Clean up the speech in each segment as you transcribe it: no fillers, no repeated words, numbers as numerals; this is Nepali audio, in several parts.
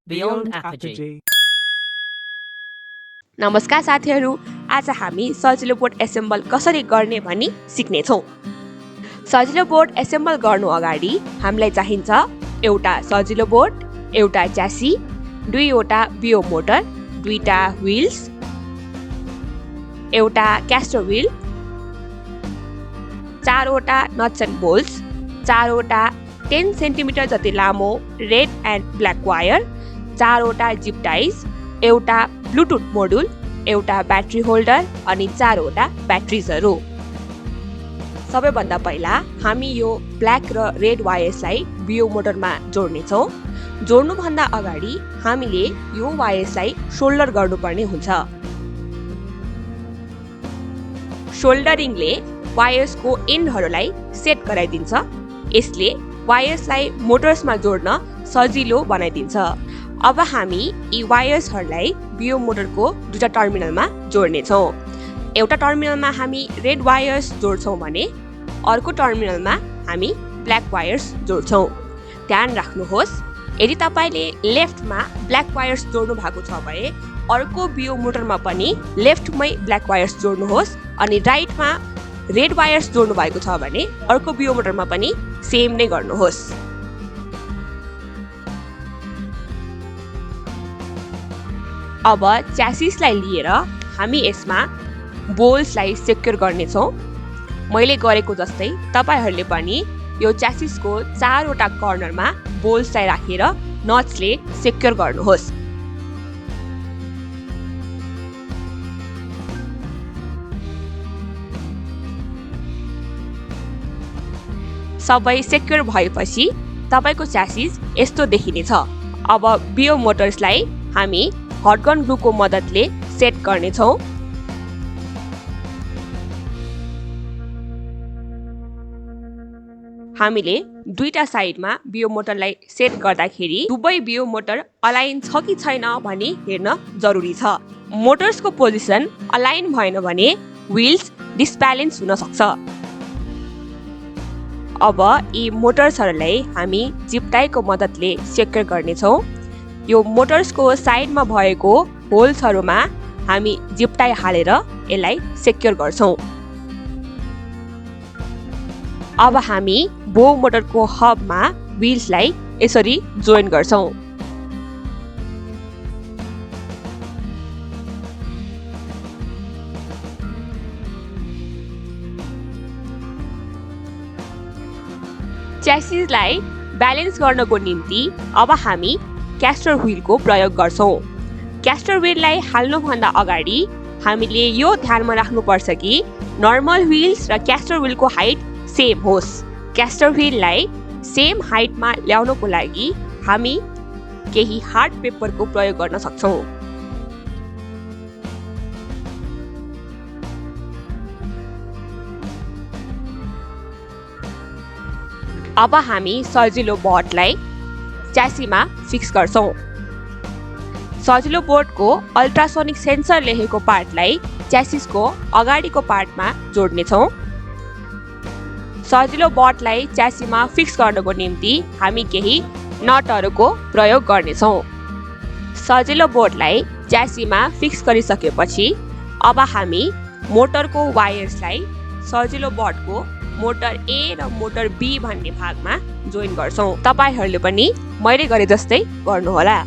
beyondapogee. नमस्कार साथीहरू, आज हामी सजिलो बोट एसेम्बल कसरी गर्ने भनी सिक्नेछौँ। सजिलो बोट एसेम्बल गर्नु अगाडि हामीलाई चाहिन्छ एउटा सजिलो बोट, एउटा च्यासी, दुईवटा बियो मोटर, दुईटा व्हील्स, एउटा क्यास्टर व्हील, चारवटा नट्स एन्ड बोल्ट्स, चारवटा 10 सेन्टिमिटर जति लामो रेड एन्ड ब्ल्याक वायर, चारवटा जिप टाइज, एउटा ब्लुटुथ मोडुल, एउटा ब्याट्री होल्डर अनि चारवटा ब्याट्रिजहरू। सबैभन्दा पहिला हामी यो ब्ल्याक र रेड वायर्सलाई बियो मोटरमा जोड्नेछौँ। जोड्नुभन्दा अगाडि हामीले यो वायर्सलाई सोल्डर गर्नुपर्ने हुन्छ। सोल्डरिङले वायर्सको एन्डहरूलाई सेट गराइदिन्छ। यसले वायर्सलाई मोटर्समा जोड्न सजिलो बनाइदिन्छ। अब हामी यी वायर्सहरूलाई बियो मोटरको दुईटा टर्मिनलमा जोड्नेछौँ। एउटा टर्मिनलमा हामी रेड वायर्स जोड्छौँ भने अर्को टर्मिनलमा हामी ब्ल्याक वायर्स जोड्छौँ। ध्यान राख्नुहोस्, यदि तपाईँले लेफ्टमा ब्ल्याक वायर्स जोड्नु भएको छ भने अर्को बियो मोटरमा पनि लेफ्टमै ब्ल्याक वायर्स जोड्नुहोस् अनि राइटमा रेड वायर्स जोड्नु भएको छ भने अर्को बियो मोटरमा पनि सेम नै गर्नुहोस्। अब च्यासिसलाई लिएर हामी यसमा बोल्ट्सलाई सेक्युर गर्नेछौँ। मैले गरेको जस्तै तपाईँहरूले पनि यो च्यासिसको चारवटा कर्नरमा बोल्ट्सलाई राखेर नट्सले सेक्युर गर्नुहोस्। सबै सेक्युर भएपछि तपाईँको च्यासिस यस्तो देखिनेछ। अब बियो मोटर्सलाई हामी हटगन ग्लुको मद्दतले सेट गर्नेछौँ। हामीले दुईटा साइडमा बियो मोटरलाई सेट गर्दाखेरि दुवै बियो मोटर अलाइन छ कि छैन भनी हेर्न जरुरी छ। मोटर्सको पोजिसन अलाइन भएन भने व्हील्स डिसब्यालेन्स हुन सक्छ। अब यी मोटर्सहरूलाई हामी जिप टाइको मद्दतले सेक्युर गर्नेछौँ। यो मोटर्सको साइडमा भएको होल्सहरूमा हामी जिप टाइ हालेर यसलाई सेक्युर गर्छौँ। अब हामी बो मोटरको हबमा व्हील्सलाई यसरी जोइन गर्छौँ। च्यासिसलाई ब्यालेन्स गर्नको निम्ति अब हामी क्यास्टर व्हीलको प्रयोग गर्छौँ। क्यास्टर व्हीललाई हाल्नुभन्दा अगाडि हामीले यो ध्यानमा राख्नुपर्छ कि नर्मल व्हील्स र क्यास्टर व्हीलको हाइट सेम होस्। क्यास्टर व्हीललाई सेम हाइटमा ल्याउनको लागि हामी केही हार्ड पेपरको प्रयोग गर्न सक्छौँ। अब हामी सजिलो बोटलाई च्यासीमा फिक्स गर्छौँ। सजिलो बोटको अल्ट्रासोनिक सेन्सर लेखेको पार्टलाई च्यासिसको अगाडिको पार्टमा जोड्नेछौँ। सजिलो बोटलाई च्यासीमा फिक्स गर्नको निम्ति हामी केही नटहरूको प्रयोग गर्नेछौँ। सजिलो बोटलाई च्यासीमा फिक्स गरिसकेपछि अब हामी मोटरको वायर्सलाई सजिलो बोटको मोटर ए र मोटर बी भन्ने भागमा जोइन गर्छौँ। तपाईँहरूले पनि मैले गरे जस्तै गर्नुहोला।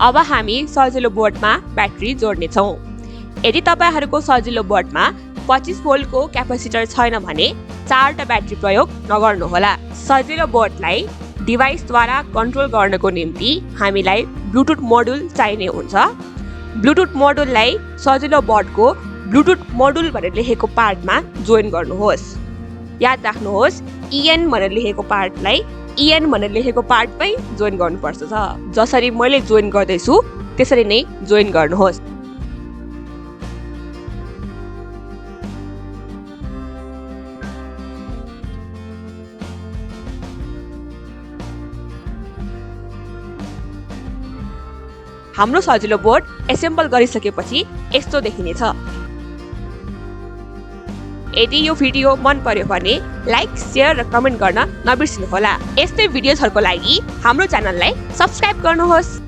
अब हामी सजिलो बोटमा ब्याट्री जोड्नेछौँ। यदि तपाईहरूको सजिलो बोटमा 25 भोल्टको क्यापेसिटर छैन भने 4 ब्याट्री प्रयोग नगर्नुहोला। सजिलो बोटलाई डिभाइसद्वारा कन्ट्रोल गर्नको निम्ति हामीलाई ब्लुटुथ मोडुल चाहिने हुन्छ। ब्लुटुथ मोडुललाई सजिलो बोटको ब्लुटुथ मोडुल भनेर लेखेको पार्टमा जोइन गर्नुहोस्। याद राख्नुहोस् EN भनेर लेखेको पार्टलाई EN भनेर लेखेको पार्टमै जोइन गर्नुपर्छ। जसरी मैले जोइन गर्दैछु त्यसरी नै जोइन गर्नुहोस्। हाम्रो सजिलो बोट एसेम्बल गरिसकेपछि यस्तो देखिनेछ। यदि यो भिडियो मन पर्यो भने लाइक, शेयर र कमेन्ट गर्न नबिर्सिनुहोला। यस्तै भिडियोजहरुको लागि हाम्रो च्यानललाई सब्स्क्राइब गर्नुहोस्।